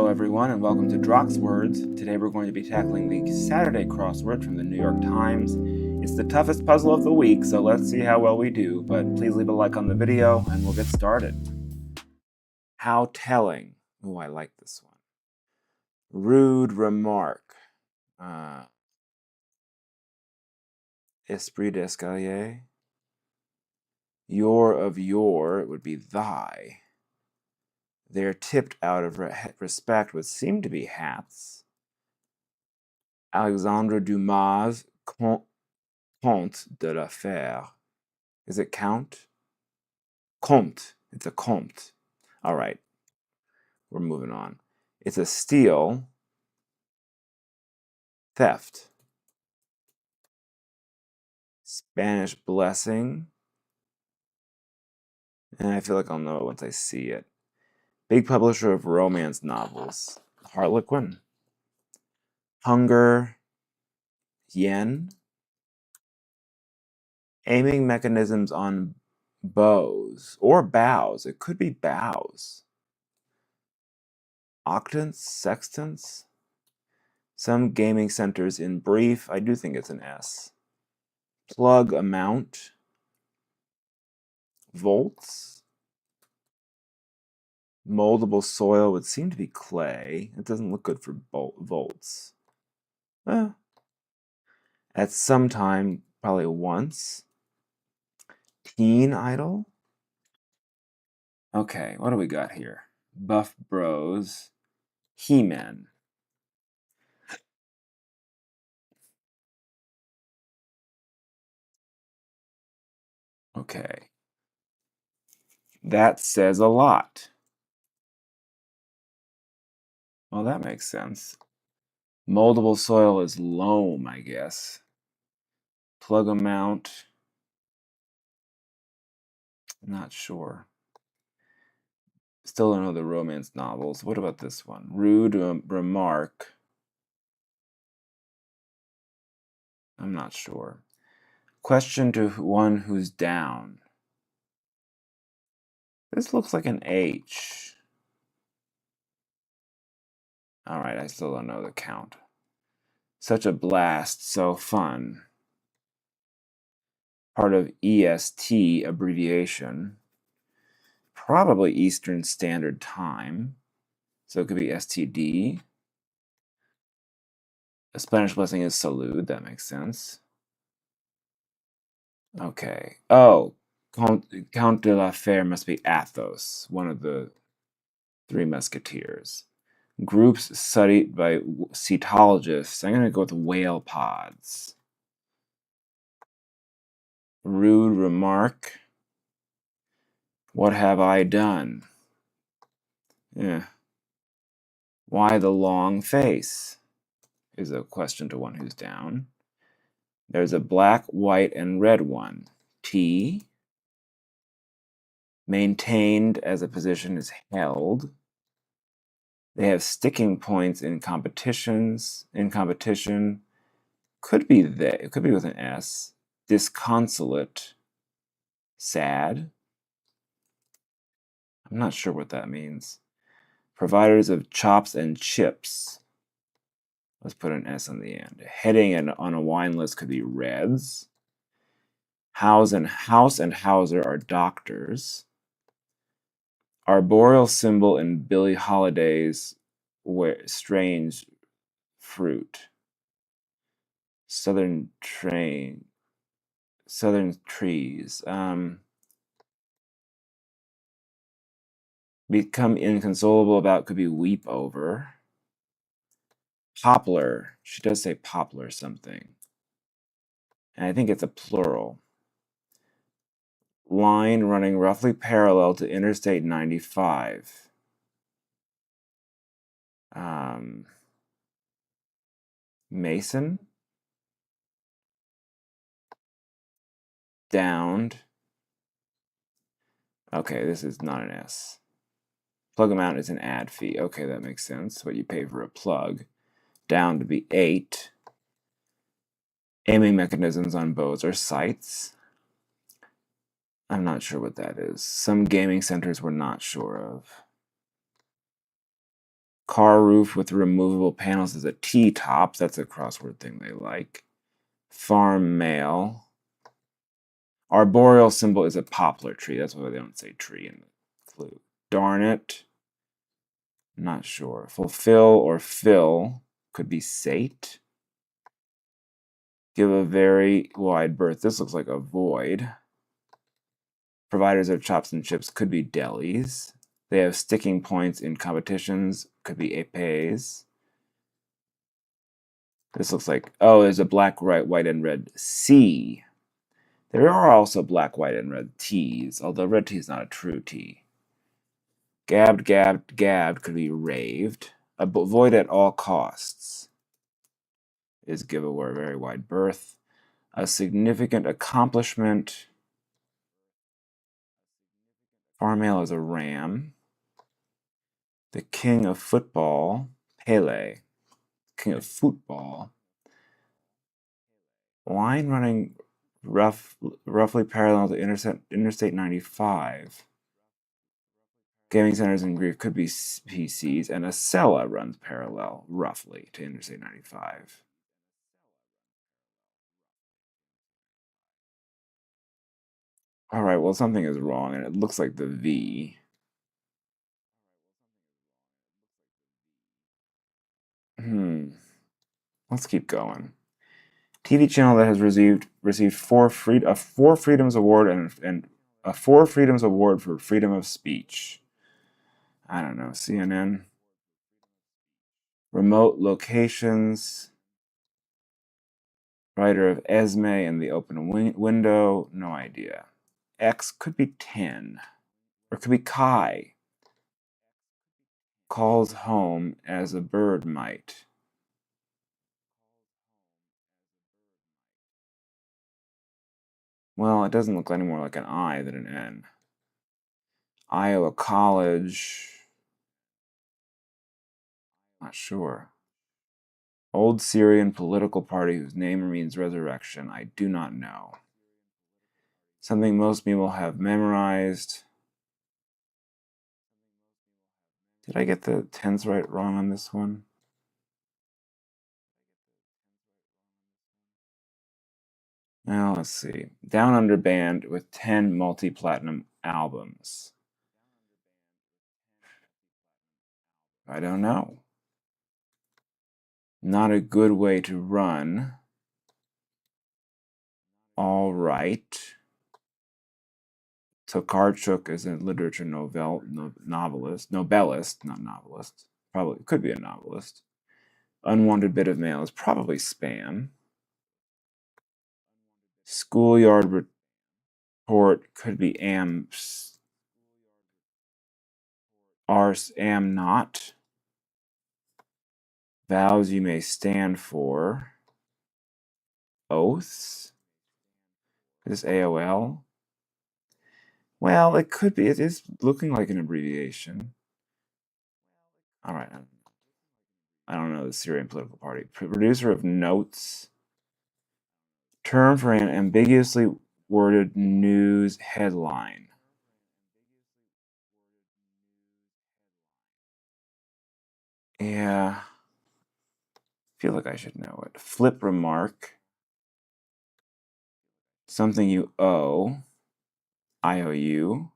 everyone, and welcome to Crosswords. Today we're going to be tackling the Saturday crossword from the New York Times. It's the toughest puzzle of the week, so let's see how well we do, but please leave a like on the video and we'll get started. How telling. Ooh, I like this one. Rude remark. Esprit d'escalier. Your of your, it would be thy. They're tipped out of respect would seem to be hats. Alexandre Dumas, Comte de la Fère. Is it count? Comte. It's a comte. All right. We're moving on. It's a steal. Theft. Spanish blessing. And I feel like I'll know it once I see it. Big publisher of romance novels. Harlequin. Hunger. Yen. Aiming mechanisms on bows or bows. It could be bows. Octants, sextants. Some gaming centers in brief. I do think it's an S. Plug amount. Volts. Moldable soil would seem to be clay. It doesn't look good for volts. At some time, probably once. Teen idol. Okay, what do we got here? Buff Bros. He-Man. Okay. That says a lot. Well, that makes sense. Moldable soil is loam, I guess. Plug amount. Not sure. Still don't know the romance novels. What about this one? Rude remark. I'm not sure. Question to one who's down. This looks like an H. All right, I still don't know the count. Such a blast, so fun. Part of EST abbreviation. Probably Eastern Standard Time. So it could be STD. A Spanish blessing is salud. That makes sense. Okay. Oh, Count de la Fère must be Athos, one of the Three Musketeers. Groups studied by cetologists. I'm going to go with whale pods. Rude remark. What have I done? Yeah. Why the long face? Is a question to one who's down. There's a black, white, and red one. T. Maintained as a position is held. They have sticking points in competitions. In competition, could be they. It could be with an S. Disconsolate. Sad. I'm not sure what that means. Providers of chops and chips. Let's put an S on the end. Heading on a wine list could be Reds. House and Hauser are doctors. Arboreal symbol in Billie Holiday's Strange Fruit. Southern trees. Become inconsolable about could be weep over. Poplar. She does say poplar something. And I think it's a plural. Line running roughly parallel to Interstate 95. Mason. Downed. Okay, this is not an S. Plug amount is an ad fee. Okay, that makes sense. What you pay for a plug. Down to be 8. Aiming mechanisms on bows are sights. I'm not sure what that is. Some gaming centers we're not sure of. Car roof with removable panels is a T-top. That's a crossword thing they like. Farm mail. Arboreal symbol is a poplar tree. That's why they don't say tree in the clue. Darn it. Not sure. Fulfill or fill could be sate. Give a very wide berth. This looks like a void. Providers of chops and chips could be delis. They have sticking points in competitions. Could be épées. This looks like, oh, there's a black, white, and red C. There are also black, white, and red T's, although red T is not a true T. Gabbed, gabbed, gabbed could be raved. Avoid at all costs is give a very wide berth. A significant accomplishment. Farm mail is a ram. The king of football, Pele. King of football. Line running roughly parallel to Interstate 95. Gaming centers in Greece could be PCs, and Acela runs parallel, roughly, to Interstate 95. All right, well, something is wrong, and it looks like the V. Let's keep going. TV channel that has received a Four Freedoms Award and a Four Freedoms Award for freedom of speech. I don't know, CNN. Remote locations. Writer of Esme and the Open Window. No idea. X could be 10. Or it could be Kai. Calls home as a bird might. Well, it doesn't look any more like an I than an N. Iowa College. Not sure. Old Syrian political party whose name means resurrection. I do not know. Something most people have memorized. Did I get the tense wrong on this one? Now, let's see. Down Under band with 10 multi-platinum albums. I don't know. Not a good way to run. All right. Tokarczuk is a literature novelist, not novelist. Probably could be a novelist. Unwanted bit of mail is probably spam. Schoolyard report could be AMS. Ars am not. Vows you may stand for. Oaths. Is this AOL? Well, it could be. It is looking like an abbreviation. All right. I don't know the Syrian political party. Producer of notes. Term for an ambiguously worded news headline. Yeah. I feel like I should know it. Flip remark. Something you owe. IOU.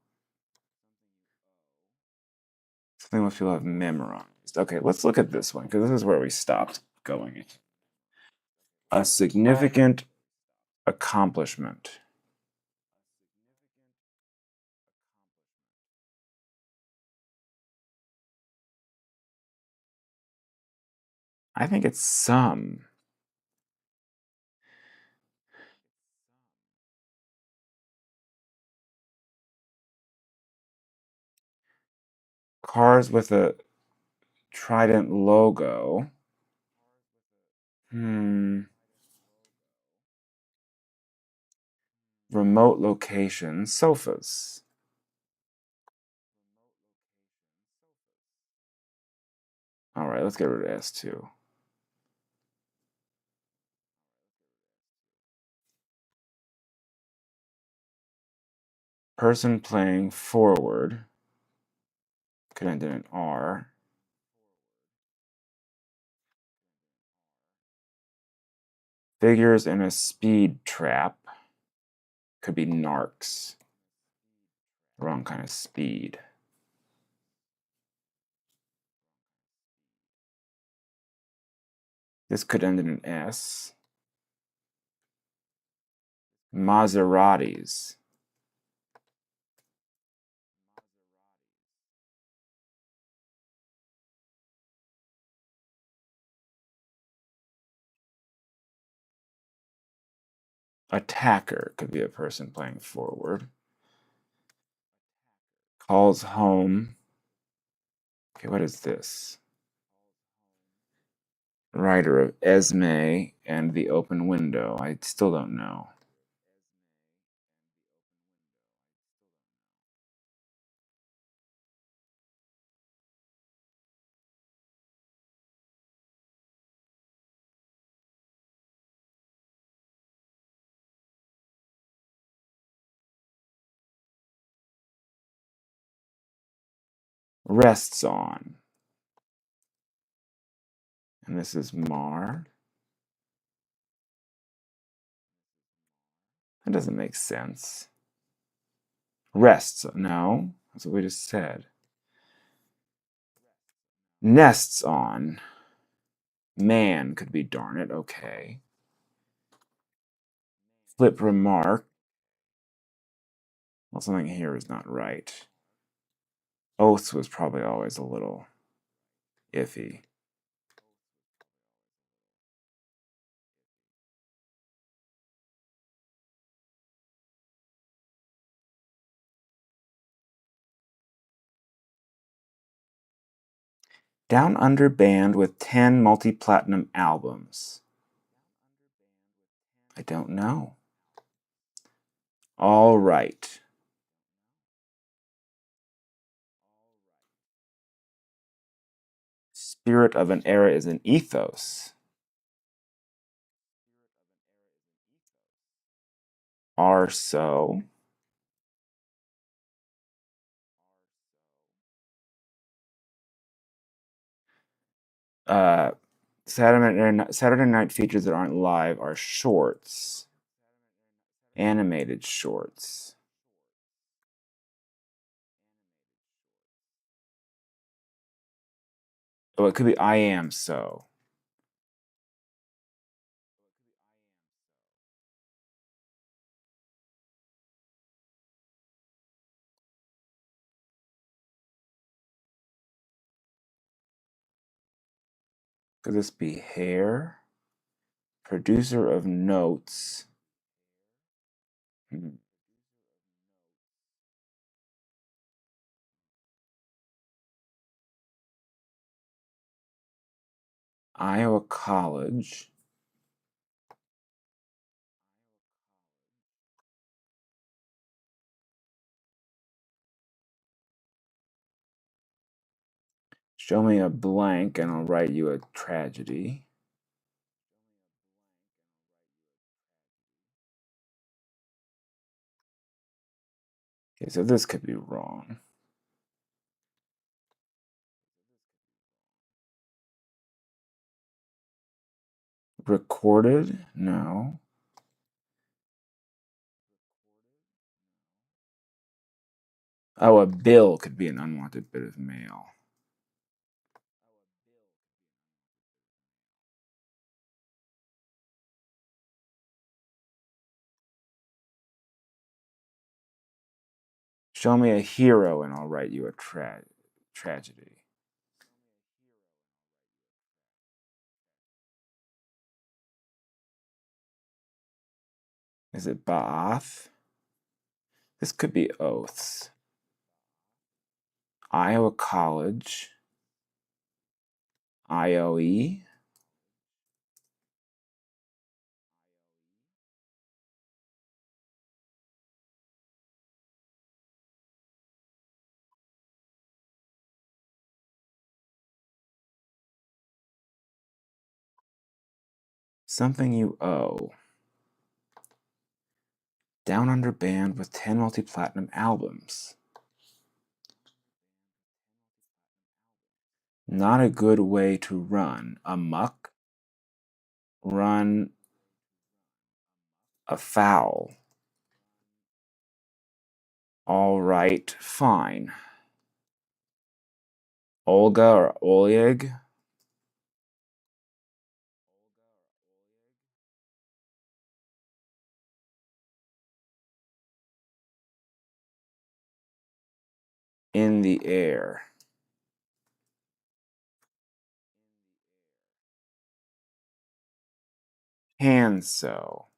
Something most people have memorized. Okay, let's look at this one, because this is where we stopped going. A significant accomplishment. I think it's some. Cars with a Trident logo. Remote location. Sofas. All right, let's get rid of S2. Person playing forward. Could end in an R. Figures in a speed trap. Could be narcs. Wrong kind of speed. This could end in an S. Maseratis. Attacker could be a person playing forward. Calls home. Okay, what is this? Writer of Esme and The Open Window. I still don't know. Rests on. And this is Mar. That doesn't make sense. Rests. No, that's what we just said. Nests on. Man could be darn it. Okay. Flip remark. Well, something here is not right. Oaths was probably always a little iffy. Down Under band with 10 multi-platinum albums. I don't know. All right. Spirit of an era is an ethos. Are so. Saturday night features that aren't live are shorts. Animated shorts. Oh, it could be I Am So. Could this be Hair? Producer of notes. Iowa College. Show me a blank and I'll write you a tragedy. Okay, so this could be wrong. Recorded? No. Oh, a bill could be an unwanted bit of mail. Show me a hero and I'll write you a tragedy. Is it Ba'ath? This could be oaths. Iowa College. IOE. Something you owe. Down Under band with 10 multi-platinum albums. Not a good way to run. Amok. Run A foul. All right, fine. Olga or Oleg? In the air. Hand sew.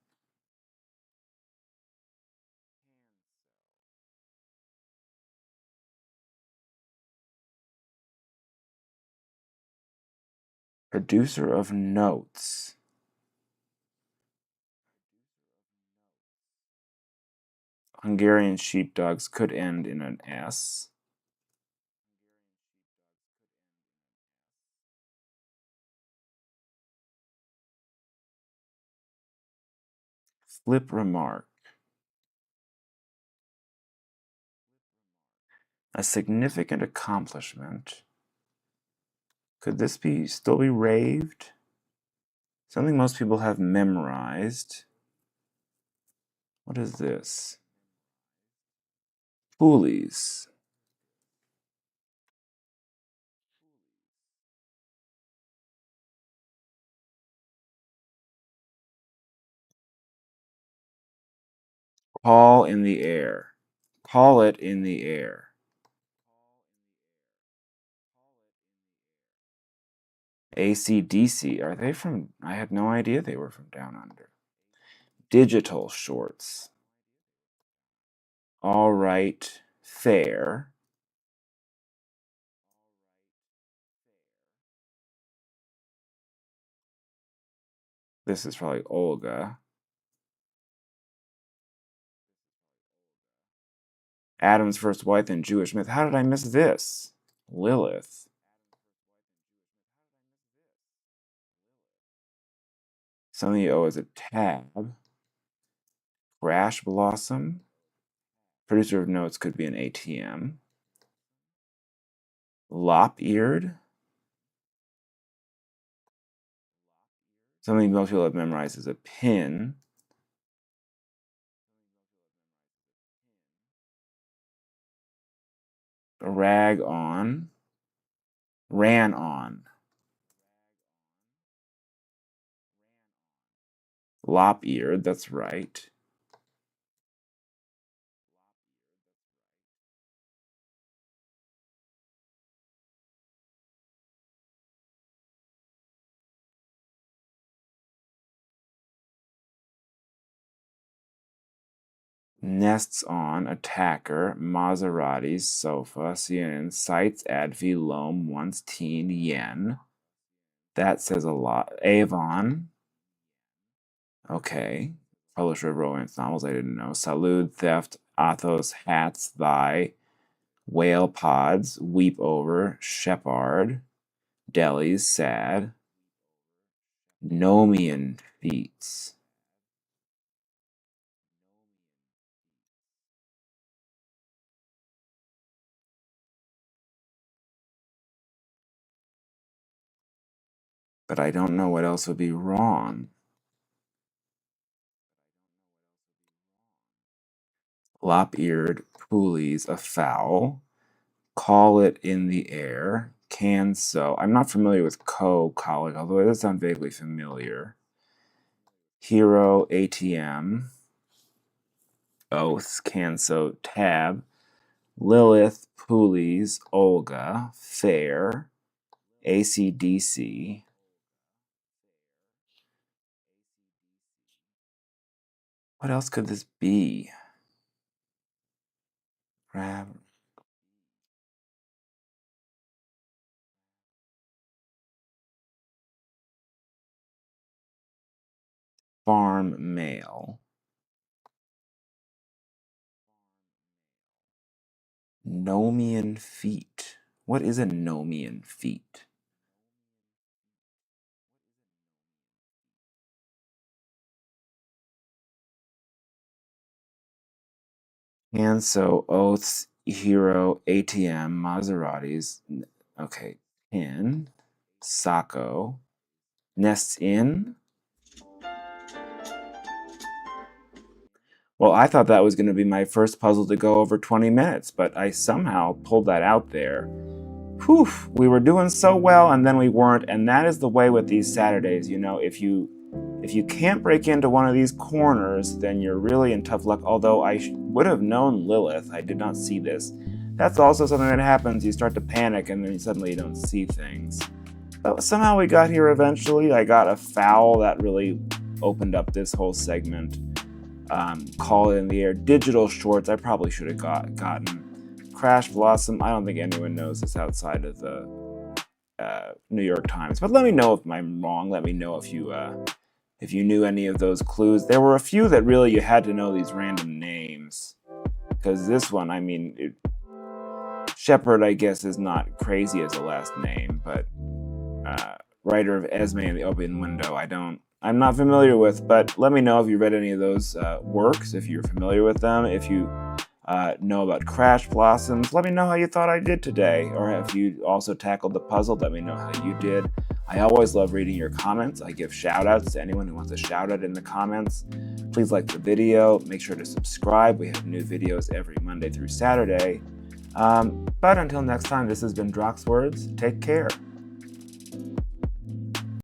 Producer of notes. Hungarian sheepdogs could end in an S. Flip remark. A significant accomplishment. Could this still be raved? Something most people have memorized. What is this? Pulleys. Call in the air. Call it in the air. AC/DC. Are they from? I had no idea they were from down under. Digital shorts. All right, fair. This is probably Olga. Adam's first wife and Jewish myth. How did I miss this? Lilith. Something you owe as a tab. Crash blossom. Producer of notes could be an ATM. Lop-eared. Something most people have memorized as a pin. Rag on. Ran on. Lop-eared, that's right. Nests on, attacker, Maseratis, sofa, CNN, sites, adv, loam, once teen, yen. That says a lot. Avon. Okay. Publisher of romance novels, I didn't know. Salud, theft, Athos, hats, thy. Whale pods, weep over, Shepard. Delis, sad. Nomian feats. But I don't know what else would be wrong. Lop-eared, pulleys, a foul. Call it in the air. Can sew. I'm not familiar with colic, although it does sound vaguely familiar. Hero, ATM. Oaths, can sew, tab. Lilith, pulleys, Olga, fair. AC/DC. What else could this be? Farm mail. Nomian feet. What is a Nomian feet? And so oaths, hero, ATM, Maseratis. Okay, pin, Sacco, nests in. Well, I thought that was going to be my first puzzle to go over 20 minutes, but I somehow pulled that out there. Whew, we were doing so well and then we weren't, and that is the way with these Saturdays. You know, if you can't break into one of these corners, then you're really in tough luck. Although I would have known Lilith, I did not see this. That's also something that happens. You start to panic and then suddenly you don't see things. But somehow we got here eventually. I got a foul that really opened up this whole segment. Call It in the Air, Digital Shorts, I probably should have gotten. Crash Blossom, I don't think anyone knows this outside of the New York Times. But let me know if I'm wrong. Let me know if you knew any of those clues. There were a few that really you had to know these random names. Because this one, I mean, Shepard, I guess, is not crazy as a last name, but writer of Esme and the Open Window, I'm not familiar with, but let me know if you read any of those works, if you're familiar with them, if you know about Crash Blossoms. Let me know how you thought I did today, or if you also tackled the puzzle, let me know how you did. I always love reading your comments. I give shout outs to anyone who wants a shout out in the comments. Please like the video, make sure to subscribe. We have new videos every Monday through Saturday. But until next time, this has been Crosswords. Take care.